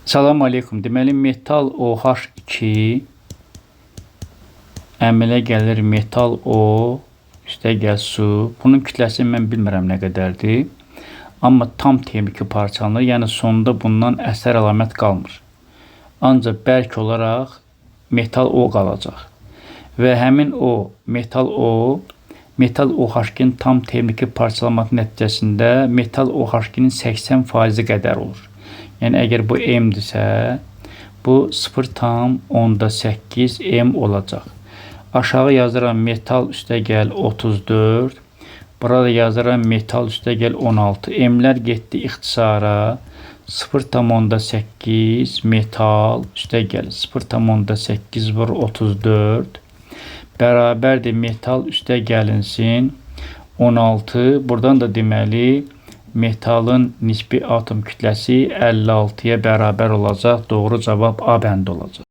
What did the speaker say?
Salam aleykum. Deməli, metal OH2 əmələ gəlir metal O, üstəgəl su. Bunun kütləsini mən bilmirəm nə qədərdir. Amma tam termiki parçalanır, yəni sonunda bundan əsər əlamət qalmır. Ancaq bərk olaraq metal O qalacaq. Və həmin o, metal OH2-nin tam termiki parçalanması nəticəsində metal OH2-nin 80% qədər olur. Yəni, əgər bu M-dirsə, bu 0,8 M olacaq. Aşağı yazıram metal üstəgəl 34. Burada yazıram metal üstəgəl 16. M-lər getdi ixtisara. 0,8 metal üstəgəl 0,8 vur 34. Bərabərdir metal üstəgəlinsin 16. Buradan da deməli, metalın nisbi atom kütləsi 56-ya bərabər olacaq. Doğru cavab A bəndi olacaq.